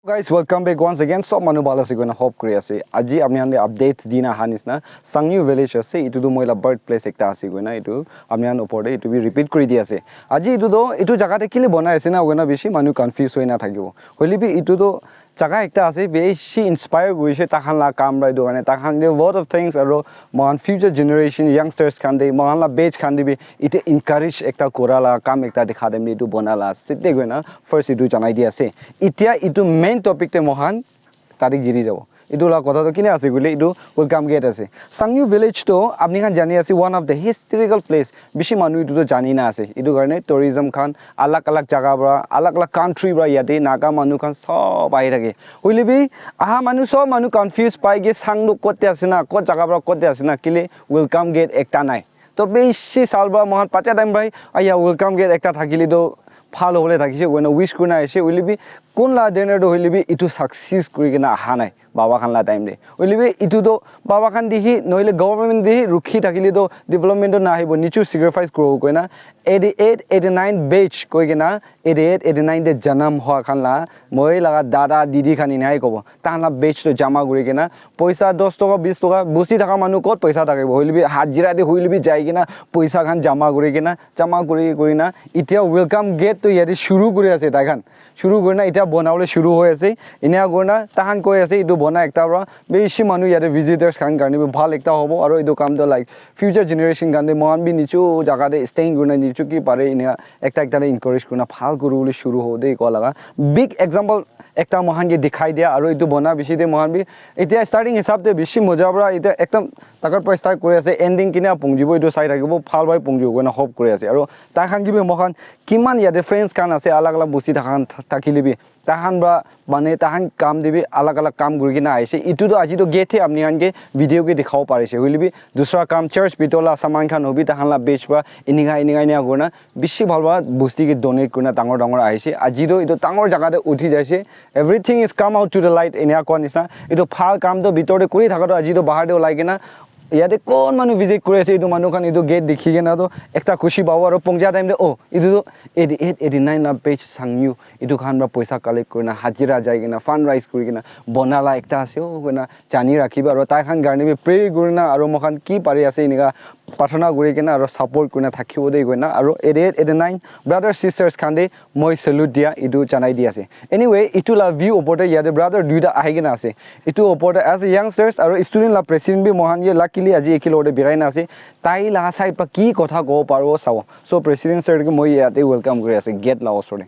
Guys, welcome back once again. So manu bala se gona hope kuri ase. Aji apni hande updates dina hanis na SHANGNYU VILLAGE ase. Itu do moila birthplace ekta ase gona itu apni han opor de itu bi repeat kuri di ase. Aji itu do itu jaga te kile banai ase na gona beshi manu confuse hoi na thakibo. Holi bi itu do jaga ekta ase beshi inspire goise takhan la kam rai do gane takhan de lot of things aro mon future generation youngsters kan de mon la batch kan de bi ite encourage ekta korala kam ekta dekha dem ni itu bonala sitte gona first itu janai di ase. Itia itu main topic te mohan tari giri jabo idu la kotha to kine ase gule idu welcome gate ase SHANGNYU village to apni khan jani ase one of the historical place bishi manu idu to jani na ase idu garne tourism khan alag jaga bra alag country bra yate naga manu khan sob ai thake hoile bi aha manu sob manu confuse pai ge sangdu kote ase na ko jaga bra kote ase na kile welcome gate ekta nai to beshi sal bra mohan pacha time brai aya welcome gate ekta thakili do phalo hole thakise goina wish kuna ase hoile bi kun la dener do hoile bi itu success kuri kena aha nai baba khan la time de hoile bi itu do baba khan dihi noile government dihi rukhi thakili do development na hibo nichu sacrifice kro koina 88 89 batch koi kena 88 89 de janam hoa khan la moi laga dada didi khan inai kobo ta la batch to jama guri kena paisa 10 toka 20 toka busi thaka manu kot paisa thake hoile bi hajira de hoile bi jai kena paisa khan jama guri na itia welcome gate to yari shuru kuri ase ta khan shuru gorna ita bonaule shuru hoy ase inia gorna tahan koi ase idu bona ekta ra beshi manu yare visitors khan karni bhal ekta hobo aro idu kam to like future generation gande mon bi nichu jaga de staying gorna nichu ki pare inia ekta de encourage korna bhal guru bole shuru ho de ko laga big example ekta mohan ge dikhai dia aro idu bona bishi de mohan bi itia starting hisab te bishi moja bra ita ekdam takar pa start kori ase ending kina pungjibo idu sai thakibo bhal bai pungjibo gona hope kori ase aro ta khan gi mohan kiman yade friends kan ase alag busi thakan takilibi tahan ba bane tahan kam dibi alag kam guri kina aise itu do aji do gate he apni han ge video ke dikhao parise hoilibi dusra kam church bitola saman khan hobi tahan la beach ba ininga nia gorna bishi bhal ba busti ke donate kurna dangor aise aji do itu dangor jaga de uthi jaise everything is come out to the light inia ko nisa itu phal kam do bitore kuri thaka do aji do bahar de ulai kena yade kon manu visit kuri ase idu manu khan idu gate dikhi gena to ekta khushi bawo aro pongja time de oh idu do 88 89 na page SHANGNYU idu khan ba paisa collect kurina hajira jai gena fundraise kuri gena bonala ekta ase o gena chani rakhiba aro tai khan garne be pray kurina aro mokhan ki pari ase inika pathana guri gena aro support kurina thakhibo de goina aro 88 89 brothers sisters khan de moi salute dia idu chanai di ase anyway itu la view opote yade brother duida ahi gena ase itu opote as a youngsters aro student la president bi mohan ye lucky আজি একিলোতে বিৰাই না আছে তাই লা চাই পা কি কথা কো পাৰবো চাও সো প্ৰেসিডেন্ট স্যাৰ কে মই ইয়াতে ওয়েলকাম কৰি আছে গেট লা ওচৰে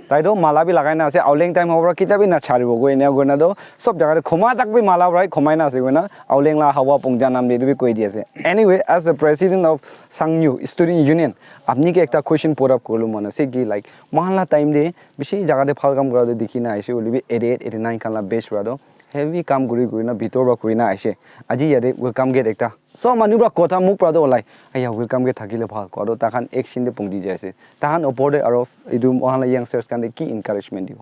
তাই দো মালা বি লাগাই না আছে আউলেং টাইম হবৰা কিতাবি না ছাৰিব গৈ এনে গনা দো সব জায়গা খমা তাক বি মালা বৰাই খমাই না আছে গনা আউলেং লা হাৱা পংজা নাম দি বি কৈ দি আছে anyway as a president of SHANGNYU student union আপনি কি একটা কোশ্চেন পুট আপ করলো মনে আছে কি লাইক মহল্লা টাইম দে বেশি জায়গাতে ফাল কাম করা দেখি না আইছে বলিবি 88 89 কালা best রাদো heavy kam guri na bitor ba kuri na aise aji yade welcome gate ekta so manu bra kotha muk prado olai aya welcome gate thakile bhal ko aro takhan ek sin de pungji jaise tahan opode aro idu mohala youngsters kan de ki encouragement dio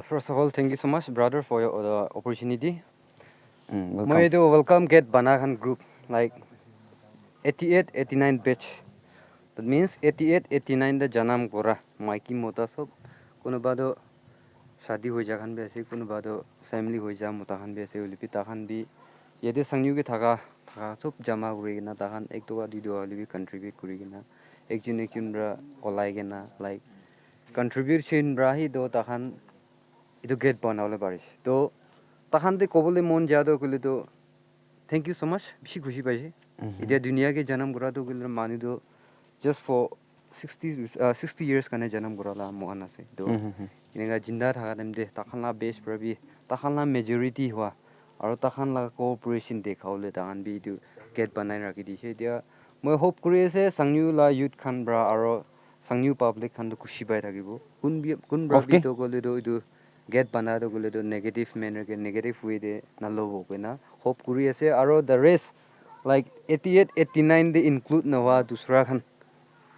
first of all thank you so much brother for your opportunity moi do welcome gate bana khan group like 88 89 batch that means 88 89 the janam kora maiki mota sob kono bado शादी हो जा खान भी ऐसे कुन बादो family हो जा मुता खान भी ऐसे उलिपि ताखान भी यदि SHANGNYU के थाका सब जमा करी ना ताखान एक तो दी दो उलिपि कंट्रीब्यूट करी ना एक जुन रा कोलाई के ना लाइक कंट्रीब्यूशन रा ही दो ताखान इदो गेट बनावले बारिश तो ताखान दे कोबले मन जादो कुले तो थैंक यू सो मच बिशी खुशी पाइसे इदिया दुनिया के जन्म करा तो कुले मानि दो just for 60 years kane janam gorala mohan ase to inga jinda thaga dem de takhanla base prabi takhanla majority hua aro takhanla cooperation dekhaule tahan bi du get banai rakhi di se dia moi hope kuri ase SHANGNYU la youth khan bra aro SHANGNYU public khan to khushi pai thakibo kun bra bi to gole do idu get bana do gole do negative manner ke negative way de na lobo koina hope kuri ase aro the rest like 88 89 de include nawa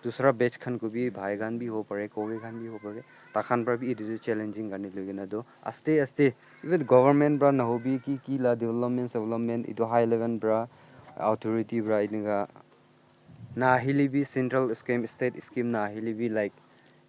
दूसरा batch Khan को भी भाई गान भी हो पड़े कोगे खान भी हो पड़े ताखान पर भी इधर चैलेंजिंग करने लगे ना दो आस्ते आस्ते इवन गवर्नमेंट ब्रा ना हो भी की ला डेवलपमेंट इधर हाई लेवल ब्रा अथॉरिटी ब्रा इनका ना हिली भी सेंट्रल स्कीम स्टेट स्कीम ना हिली भी like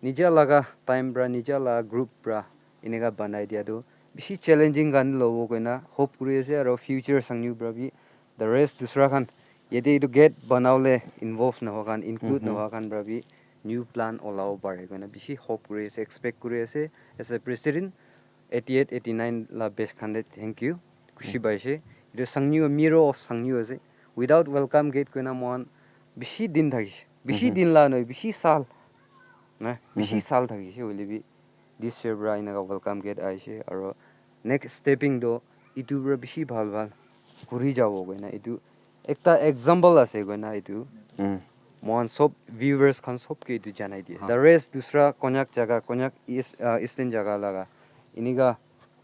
Nija laga time bra nija laga group bra inega banai dia do bishi challenging gan lobo koina hope kuri ase aro future Sangyu bra bi the rest dusra khan yede to get banaule involve na hokan include na hokan bra bi new plan allow pare koina bishi hope kuri ase expect kuri ase as a president 88 89 la best candidate thank you kushi baise it Sangyu a mirror of Sangyu ase without welcome gate koina mon bishi din thagis bishi din la noi bishi sal na bishi sal thagis ole bi this year bra inaga welcome gate aise aro next stepping do itu bra bishi bhal bhal kuri jabo koina itu ekta example ase koina itu mon sob viewers khan sob ke itu janai di the rest dusra konyak jaga konyak eastern jaga laga iniga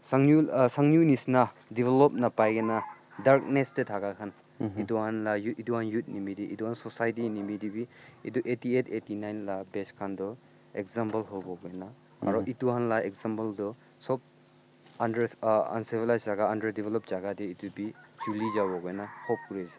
Sangyu nisna develop na paigena darkness te thaga khan itu an youth nimidi itu an society nimidi bi itu 88 89 la base khan do example hobo koina aro itu han la example do sob under uncivilized jaga underdeveloped jaga de itu bi chuli jabo koina hope kure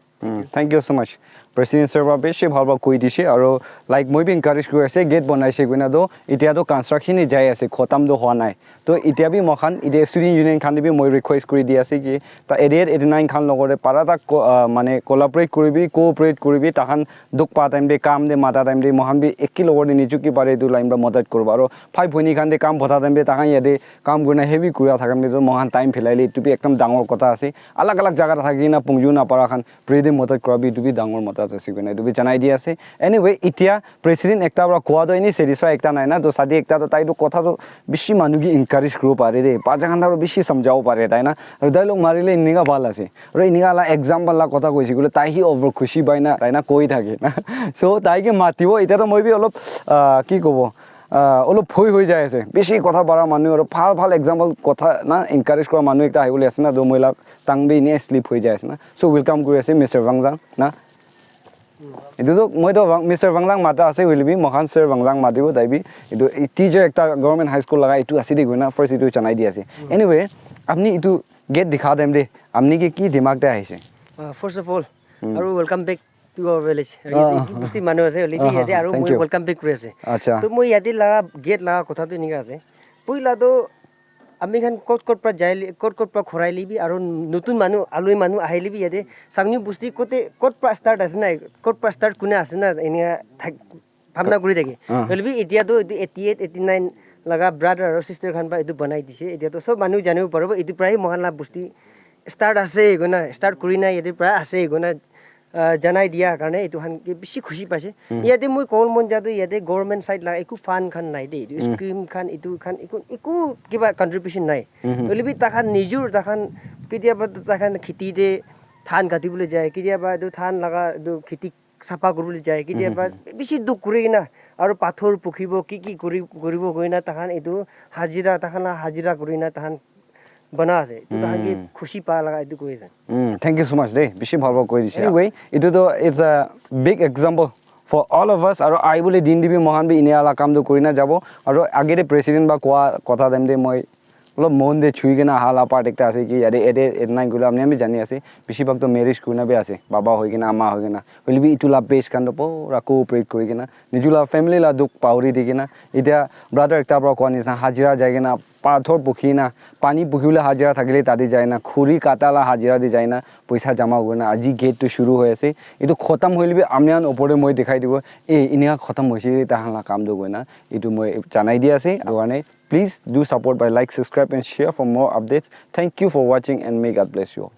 Thank you so much. President sir ba beshi bhalba koi dise aro like moi bi encourage kori ase gate banaise koina do itia do construction ni jai ase khotam do hoa nai to itia bi mokhan ide student union khan bi moi request kori di ase ki ta 88 89 khan logore para ta mane collaborate koribi cooperate koribi ta khan duk pa time de kam de mata time de mohan bi ekki logor de nijuki pare du line ba madat korba aro five bhoni khan de kam bhota time de ta khan yade kam guna heavy kura thakam de mohan time philaile itu bi ekdam dangor kotha ase alag alag jaga thaki na pungju na para khan মদত কৰাবি দুবি ডাঙৰ মদত আছে কোনে দুবি জানাই দি আছে anyway ইতিয়া president একটা বড় কোৱা দই নি স্যাটিসফাই একটা নাই না তো সাদি একটা তো তাইটো কথা তো বেশি মানুকি এনকারেজ কৰিব পাৰে দে পাজাখান আৰু বেশি সমঝাও পাৰে তাই না আৰু ডায়লগ মাৰিলে ইনিগা ভাল আছে আৰু ইনিগা লা এক্সাম্পল লা কথা কৈছি গলে তাই হি ওভাৰ খুশি পাই না তাই না কৈ থাকে না সো তাইকে মাতিব এটা তো মই বি অলপ কি কব অলপ ভয় হৈ যায় আছে বেশি কথা বড়া মানুহ আৰু ভাল ভাল এক্সাম্পল কথা না এনকাৰেজ কৰা মানুহ একটা আহিবলৈ আছে না দমৈলাক টাংবি নে স্লিপ হৈ যায় আছে না সো ওয়েলকাম কৰি আছে মিস্টাৰ বাংজাং না এটো তো মই তো মিস্টাৰ বাংজাং মাতা আছে হইলবি মহান স্যাৰ বাংজাং মাতিব তাইবি এটো টিচাৰ একটা গভৰ্নমেন্ট হাই স্কুল লাগা এটো আছে দি গনা ফাৰ্স্ট এটো জানাই দি আছে এনিৱে আপনি এটো গেট দেখা দেম দে আপনি কি দিমাগতে আহিছে ফার্স্ট অফ অল আৰু welcome back to our village busti manu ase olibi yate aru moi welcome back kuri ase acha to moi yate la gate la kotha to ninga ase poila to ami khan kot pra jaili kot pra khorai libi aru notun manu aloi manu ahilibi yate Sangyu busti kote kot pra start ase na kot pra start kune ase na enia bhamna kuri thake olibi etia to 88 89 laga brother aru sister khan ba etu banai dise etia to sob manu janibo paribo etu prai mohan la busti start ase gona start kuri na yate pra ase gona janai dia karne etu han bishi khushi paise yate moi call mon jadu yate government side la eku fan khan nai de scheme khan etu khan eku kiba contribution nai olibi ta khan nijur ta khan kidia ba ta khan khiti de than gati bole jay kidia ba du than laga du khiti sapa korule jay kidia ba bishi duk kuri na aru pathor pukhibo ki koribo goina ta khan etu hajira ta khan hajira kuri na ta khan bana ase to ta khan ki khushi pa laga etu koi ase thank you so much de bishi bhalba koi dise anyway etu to it's a big example for all of us aru I bole din dibi mohan bi iniala kam do kori na jabo aru agere president ba koa kotha dem de moi অলপ মন দে ছুই কেনা হালা part একটা আছে কি ইয়ারে এডে এডনাই গুলো আমি আমি জানি আছে বেশিরভাগ তো ম্যারেজ কুনা বে আছে বাবা হই কেনা আমা হই কেনা হইলি বি ইটুলা বেস কান্দ পুরা কোঅপারেট করি কেনা নিজুলা ফ্যামিলি লা দুক পাউরি দি কেনা এটা ব্রাদার একটা বড় কোয়া নিসা হাজিরা যায় কেনা পাথর পুখি না পানি পুখিলে হাজিরা থাকিলে তাদি যায় না খুরি কাটালা হাজিরা দি যায় না পয়সা জমা হয় না আজি গেট তো শুরু হৈ আছে এটো খতম হইলি বি আমিয়ান ওপরে মই দেখাই দিব এই ইনিয়া খতম হইছে তাহালা কাম দো গনা এটো মই জানাই দি আছে মানে please do support by like, subscribe and share for more updates. Thank you for watching and may God bless you all.